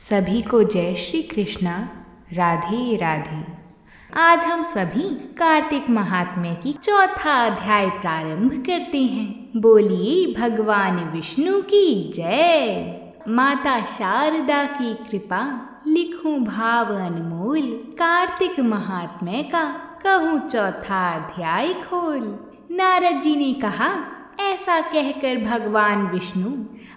सभी को जय श्री कृष्णा। राधे राधे। आज हम सभी कार्तिक महात्म्य की चौथा अध्याय प्रारंभ करते हैं। बोलिए भगवान विष्णु की जय। माता शारदा की कृपा, लिखूं भाव अनमोल, कार्तिक महात्म्य का कहूँ चौथा अध्याय खोल। नारद जी ने कहा, ऐसा कहकर भगवान विष्णु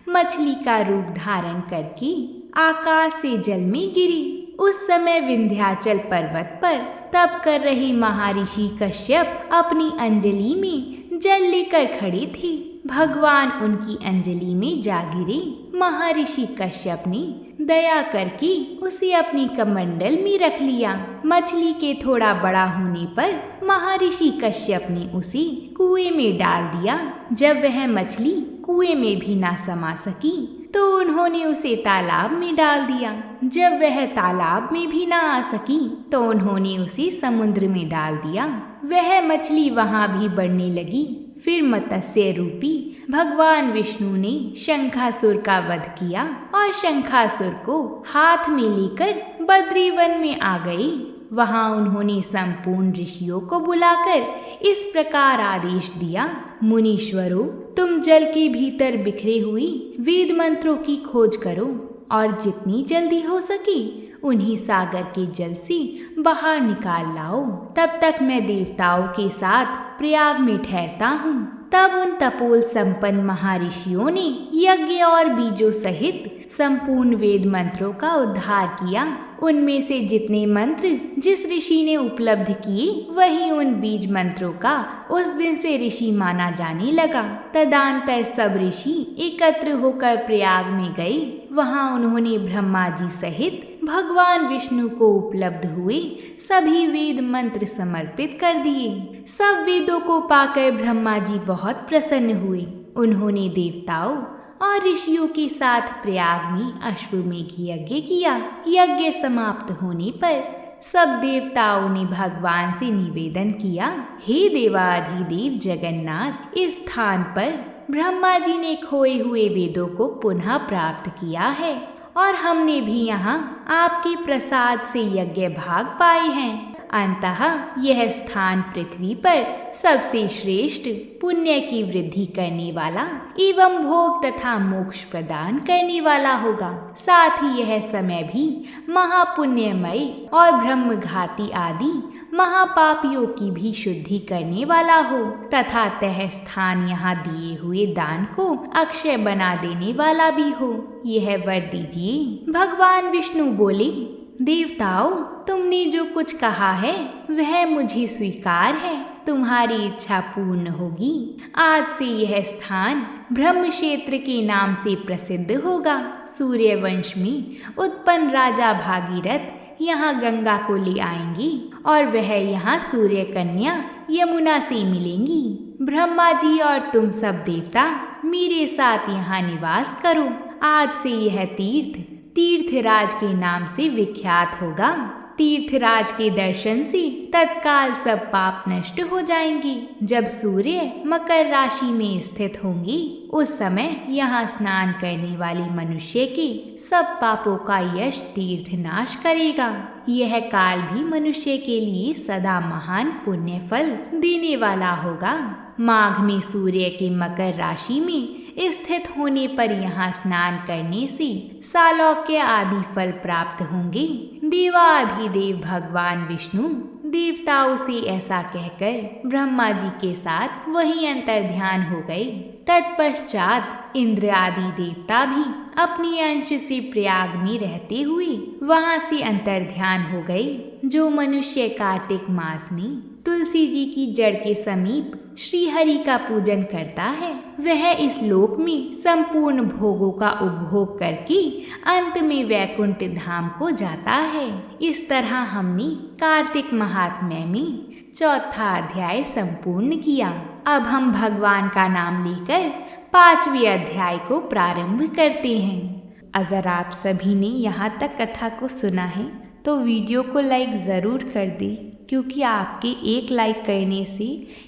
मछली का रूप धारण करके आकाश से जल में गिरी। उस समय विंध्याचल पर्वत पर तप कर रही महर्षि कश्यप अपनी अंजलि में जल लेकर खड़े थे। भगवान उनकी अंजलि में जा गिरे। महर्षि कश्यप ने दया करके उसे अपनी कमंडल में रख लिया। मछली के थोड़ा बड़ा होने पर महर्षि कश्यप ने उसे कुएं में डाल दिया। जब वह मछली कुएं में भी ना समा सकी तो उन्होंने उसे तालाब में डाल दिया। जब वह तालाब में भी ना आ सकी तो उन्होंने उसे समुद्र में डाल दिया। वह मछली वहां भी बढ़ने लगी। फिर मत्स्य रूपी भगवान विष्णु ने शंखासुर का वध किया और शंखासुर को हाथ में लेकर बद्रीवन में आ गए। वहां उन्होंने संपूर्ण ऋषियों को बुलाकर इस प्रकार आदेश दिया, मुनीश्वरों, तुम जल के भीतर बिखरे हुई वेद मंत्रों की खोज करो और जितनी जल्दी हो सके उन्हें सागर के जल से बाहर निकाल लाओ। तब तक मैं देवताओं के साथ प्रयाग में ठहरता हूँ। तब उन तपोल संपन्न महर्षियों ने यज्ञ और बीजों सहित संपूर्ण वेद मंत्रों का उद्धार किया। उनमें से जितने मंत्र जिस ऋषि ने उपलब्ध किए वही उन बीज मंत्रों का उस दिन से ऋषि माना जाने लगा। तदंतर सब ऋषि एकत्र होकर प्रयाग में गए। वहां उन्होंने ब्रह्मा जी सहित भगवान विष्णु को उपलब्ध हुए सभी वेद मंत्र समर्पित कर दिए। सब वेदों को पाकर ब्रह्मा जी बहुत प्रसन्न हुए। उन्होंने देवताओं और ऋषियों के साथ प्रयाग में अश्वमेघ यज्ञ किया। यज्ञ समाप्त होने पर सब देवताओं ने भगवान से निवेदन किया, हे देवाधिदेव जगन्नाथ, इस स्थान पर ब्रह्मा जी ने खोए हुए वेदों को पुनः प्राप्त किया है और हमने भी यहाँ आपके प्रसाद से यज्ञ भाग पाए हैं। अंतः यह स्थान पृथ्वी पर सबसे श्रेष्ठ पुण्य की वृद्धि करने वाला एवं भोग तथा मोक्ष प्रदान करने वाला होगा। साथ ही यह समय भी महापुण्यमय और ब्रह्मघाती आदि महापापियों की भी शुद्धि करने वाला हो तथा तह स्थान यहाँ दिए हुए दान को अक्षय बना देने वाला भी हो। यह वर दीजिए। भगवान विष्णु बोले, देवताओं, तुमने जो कुछ कहा है वह मुझे स्वीकार है। तुम्हारी इच्छा पूर्ण होगी। आज से यह स्थान ब्रह्म क्षेत्र के नाम से प्रसिद्ध होगा। सूर्यवंश में उत्पन्न राजा भागीरथ यहाँ गंगा को ले आएंगी और वह यहाँ सूर्य कन्या यमुना से मिलेंगी। ब्रह्मा जी और तुम सब देवता मेरे साथ यहाँ निवास करो। आज से यह तीर्थराज के नाम से विख्यात होगा। तीर्थराज के दर्शन से तत्काल सब पाप नष्ट हो जाएंगे। जब सूर्य मकर राशि में स्थित होंगे उस समय यहाँ स्नान करने वाले मनुष्य के सब पापों का यश तीर्थ नाश करेगा। यह काल भी मनुष्य के लिए सदा महान पुण्य फल देने वाला होगा। माघ में सूर्य के मकर राशि में स्थित होने पर यहाँ स्नान करने से सालोक्य आदि फल प्राप्त होंगे। देवाधिदेव भगवान विष्णु देवताओं से ऐसा कहकर ब्रह्मा जी के साथ वहीं अंतर ध्यान हो गए। तत्पश्चात इंद्र आदि देवता भी अपने अंश से प्रयाग में रहते हुए वहां से अंतर ध्यान हो गए। जो मनुष्य कार्तिक मास में तुलसी जी की जड़ के समीप श्री हरि का पूजन करता है वह इस लोक में संपूर्ण भोगों का उपभोग करके अंत में वैकुंठ धाम को जाता है। इस तरह हमने कार्तिक महात्म्य में चौथा अध्याय संपूर्ण किया। अब हम भगवान का नाम लेकर 5वें अध्याय को प्रारंभ करते हैं। अगर आप सभी ने यहाँ तक कथा को सुना है तो वीडियो को लाइक ज़रूर कर दें, क्योंकि आपके एक लाइक करने से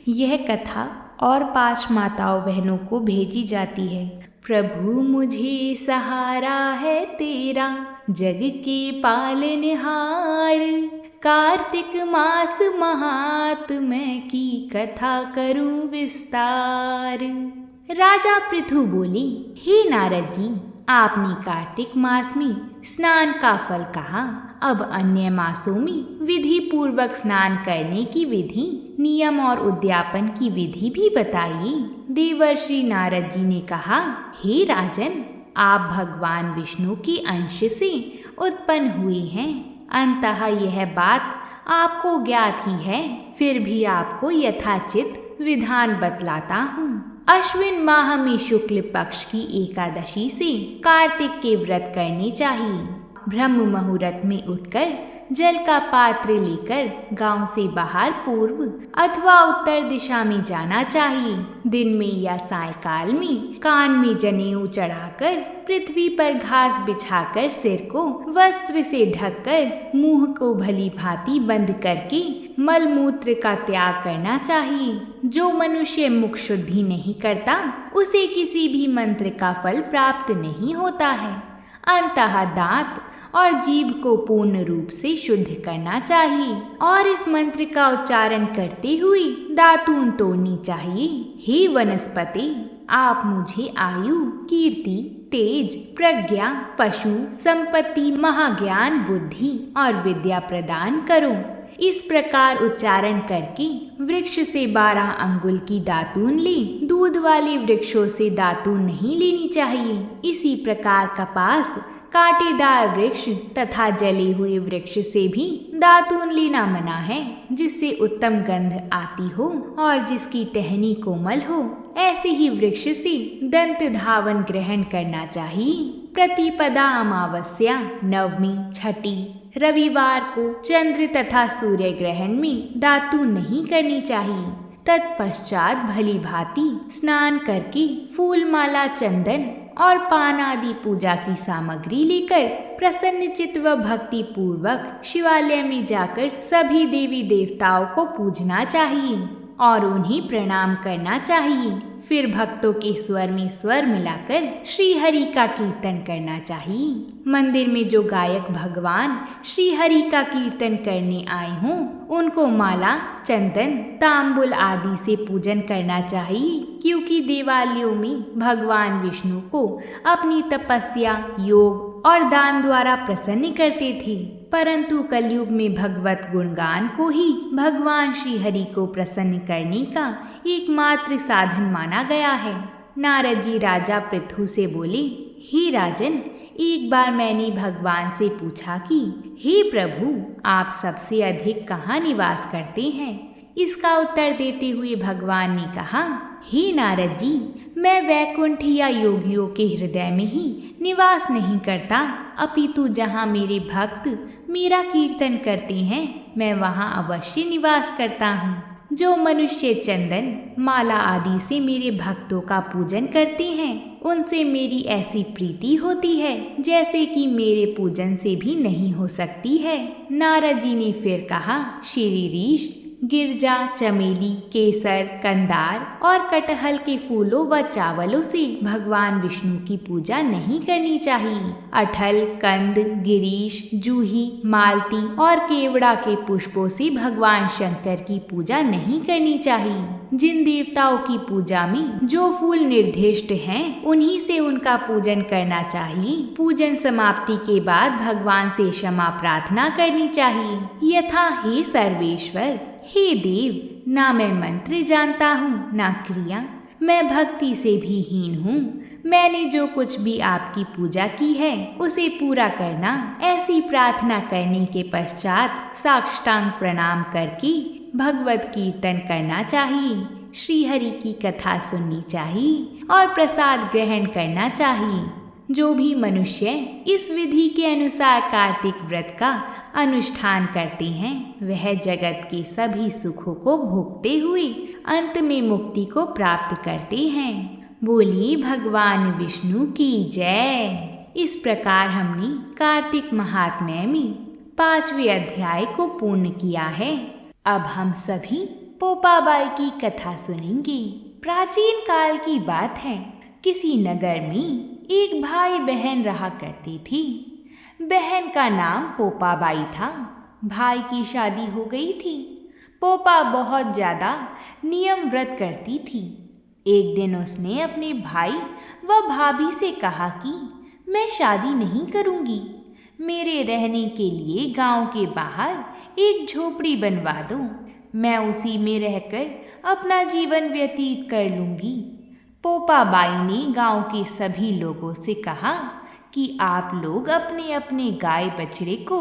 यह कथा और 5 माताओं बहनों को भेजी जाती है। प्रभु मुझे सहारा है तेरा, जग के पालनहार। कार्तिक मास महात्म्य की कथा करूं विस्तार। राजा पृथु बोले, हे नारद जी, आपने कार्तिक मास में स्नान का फल कहा, अब अन्य मासों में विधि पूर्वक स्नान करने की विधि, नियम और उद्यापन की विधि भी बताइए। देवर्षि नारद जी ने कहा, हे राजन, आप भगवान विष्णु के अंश से उत्पन्न हुए हैं। अंततः यह बात आपको ज्ञात ही है, फिर भी आपको यथाचित विधान बतलाता हूँ। अश्विन माह में शुक्ल पक्ष की एकादशी से कार्तिक के व्रत करने चाहिए। ब्रह्म मुहूर्त में उठकर जल का पात्र लेकर गांव से बाहर पूर्व अथवा उत्तर दिशा में जाना चाहिए। दिन में या सायकाल में कान में जनेऊ चढ़ाकर पृथ्वी पर घास बिछाकर सिर को वस्त्र से ढककर मुंह को भली भांति बंद करके मल मूत्र का त्याग करना चाहिए। जो मनुष्य मुख शुद्धि नहीं करता उसे किसी भी मंत्र का फल प्राप्त नहीं होता है। अंततः दांत और जीभ को पूर्ण रूप से शुद्ध करना चाहिए और इस मंत्र का उच्चारण करते हुए दातून तोड़नी चाहिए। हे वनस्पति, आप मुझे आयु, कीर्ति, तेज, प्रज्ञा, पशु, संपत्ति, महाज्ञान, बुद्धि और विद्या प्रदान करो। इस प्रकार उच्चारण करके वृक्ष से 12 अंगुल की दातून ले। दूध वाले वृक्षों से दातून नहीं लेनी चाहिए। इसी प्रकार कपास, कांटेदार वृक्ष तथा जले हुए वृक्ष से भी दातून लेना मना है, जिससे उत्तम गंध आती हो और जिसकी टहनी कोमल हो। ऐसे ही वृक्ष से दंत धावन ग्रहण करना चाहिए। प्रतिपदा, अमावस्या, नवमी, छठी, रविवार को चंद्र तथा सूर्य ग्रहण में दातून नहीं करनी चाहिए। तत्पश्चात भली भांति स्नान करके फूल माला, चंदन और पान आदि पूजा की सामग्री लेकर प्रसन्न चित्त व भक्ति पूर्वक शिवालय में जाकर सभी देवी देवताओं को पूजना चाहिए और उन्हें प्रणाम करना चाहिए। फिर भक्तों के स्वर में स्वर मिलाकर श्री हरि का कीर्तन करना चाहिए। मंदिर में जो गायक भगवान श्री हरि का कीर्तन करने आए हों, उनको माला, चंदन, तांबुल आदि से पूजन करना चाहिए, क्योंकि देवालयों में भगवान विष्णु को अपनी तपस्या, योग और दान द्वारा प्रसन्न करते थे। परंतु कलयुग में भगवत गुणगान को ही भगवान श्री हरि को प्रसन्न करने का एकमात्र साधन माना गया है। नारद जी राजा पृथु से बोले, हे राजन, एक बार मैंने भगवान से पूछा कि हे प्रभु, आप सबसे अधिक कहाँ निवास करते हैं? इसका उत्तर देते हुए भगवान ने कहा, हे नारद जी, मैं वैकुंठ या योगियों के हृदय में ही निवास नहीं करता, अपितु जहाँ मेरे भक्त मेरा कीर्तन करते हैं, मैं वहाँ अवश्य निवास करता हूँ। जो मनुष्य चंदन, माला आदि से मेरे भक्तों का पूजन करते हैं, उनसे मेरी ऐसी प्रीति होती है जैसे कि मेरे पूजन से भी नहीं हो सकती है। नारद जी ने फिर कहा, शिरीष, गिरजा, चमेली, केसर, कंदार और कटहल के फूलों व चावलों से भगवान विष्णु की पूजा नहीं करनी चाहिए। अठल, कंद, गिरीश, जूही, मालती और केवड़ा के पुष्पों से भगवान शंकर की पूजा नहीं करनी चाहिए। जिन देवताओं की पूजा में जो फूल निर्दिष्ट हैं, उन्हीं से उनका पूजन करना चाहिए। पूजन समाप्ति के बाद भगवान से क्षमा प्रार्थना करनी चाहिए, यथा हे सर्वेश्वर, हे देव, ना मैं मंत्र जानता हूँ ना क्रिया, मैं भक्ति से भी हीन हूँ। मैंने जो कुछ भी आपकी पूजा की है उसे पूरा करना। ऐसी प्रार्थना करने के पश्चात साष्टांग प्रणाम करके भगवत कीर्तन करना चाहिए, श्री हरि की कथा सुननी चाहिए और प्रसाद ग्रहण करना चाहिए। जो भी मनुष्य इस विधि के अनुसार कार्तिक व्रत का अनुष्ठान करते हैं, वह जगत के सभी सुखों को भोगते हुए अंत में मुक्ति को प्राप्त करते हैं। बोलिए भगवान विष्णु की जय। इस प्रकार हमने कार्तिक महात्म्य में 5वें अध्याय को पूर्ण किया है। अब हम सभी पोपाबाई की कथा सुनेंगे। प्राचीन काल की बात है किसी नगर में एक भाई बहन रहा करती थी। बहन का नाम पोपाबाई था। भाई की शादी हो गई थी। पोपा बहुत ज़्यादा नियम व्रत करती थी। एक दिन उसने अपने भाई व भाभी से कहा कि मैं शादी नहीं करूँगी। मेरे रहने के लिए गांव के बाहर एक झोपड़ी बनवा दो। मैं उसी में रहकर अपना जीवन व्यतीत कर लूँगी। पोपाबाई ने गांव के सभी लोगों से कहा कि आप लोग अपने अपने गाय बछड़े को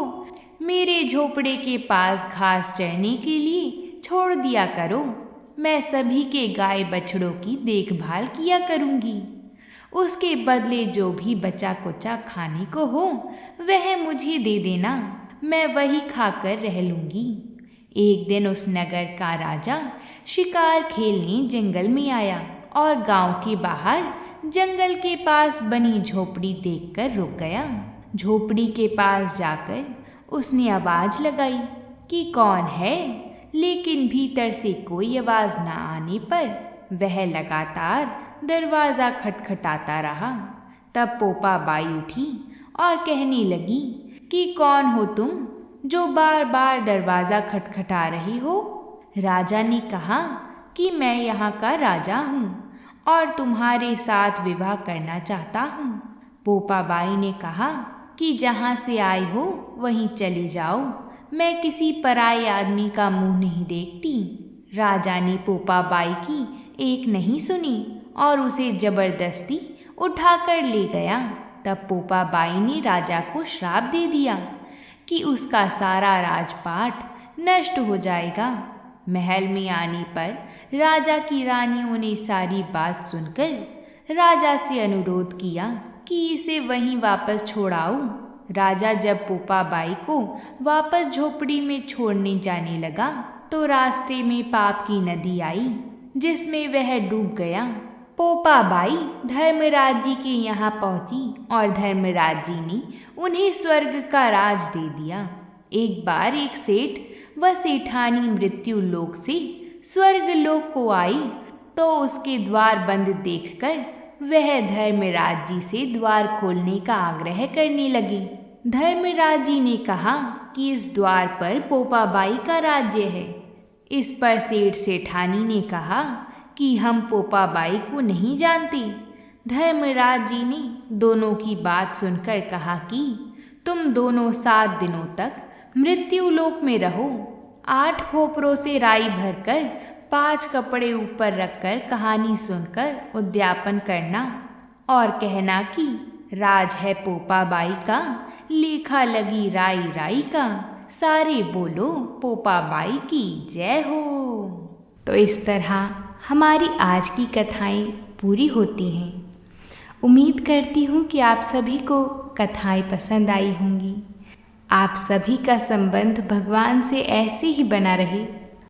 मेरे झोपड़े के पास घास चरने के लिए छोड़ दिया करो। मैं सभी के गाय बछड़ों की देखभाल किया करूँगी। उसके बदले जो भी बचा कुचा खाने को हो वह मुझे दे देना। मैं वही खाकर रह लूँगी। एक दिन उस नगर का राजा शिकार खेलने जंगल में आया और गांव के बाहर जंगल के पास बनी झोपड़ी देखकर रुक गया। झोपड़ी के पास जाकर उसने आवाज़ लगाई कि कौन है, लेकिन भीतर से कोई आवाज़ न आने पर वह लगातार दरवाज़ा खटखटाता रहा। तब पोपाबाई उठी और कहने लगी कि कौन हो तुम जो बार बार दरवाज़ा खटखटा रही हो। राजा ने कहा कि मैं यहाँ का राजा हूँ और तुम्हारे साथ विवाह करना चाहता हूँ। पोपाबाई ने कहा कि जहाँ से आए हो वहीं चले जाओ। मैं किसी पराये आदमी का मुंह नहीं देखती। राजा ने पोपाबाई की एक नहीं सुनी और उसे जबरदस्ती उठाकर ले गया। तब पोपाबाई ने राजा को श्राप दे दिया कि उसका सारा राजपाट नष्ट हो जाएगा। महल में आने पर राजा की रानियों ने सारी बात सुनकर राजा से अनुरोध किया कि इसे वहीं वापस छोड़ाओ। राजा जब पोपाबाई को वापस झोपड़ी में छोड़ने जाने लगा तो रास्ते में पाप की नदी आई जिसमें वह डूब गया। पोपाबाई धर्मराज जी के यहाँ पहुँची और धर्मराज जी ने उन्हें स्वर्ग का राज दे दिया। एक बार एक सेठ व सेठानी मृत्यु लोक से स्वर्ग लोक को आई तो उसके द्वार बंद देखकर वह धर्मराज जी से द्वार खोलने का आग्रह करने लगी। धर्मराज जी ने कहा कि इस द्वार पर पोपाबाई का राज्य है। इस पर सेठ सेठानी ने कहा कि हम पोपाबाई को नहीं जानते। धर्मराज जी ने दोनों की बात सुनकर कहा कि तुम दोनों 7 दिनों तक मृत्यु लोक में रहो। 8 खोपरों से राई भरकर 5 कपड़े ऊपर रखकर कहानी सुनकर उद्यापन करना और कहना कि राज है पोपाबाई का, लेखा लगी राई राई का। सारे बोलो पोपाबाई की जय हो। तो इस तरह हमारी आज की कथाएं पूरी होती हैं। उम्मीद करती हूँ कि आप सभी को कथाएं पसंद आई होंगी। आप सभी का संबंध भगवान से ऐसे ही बना रहे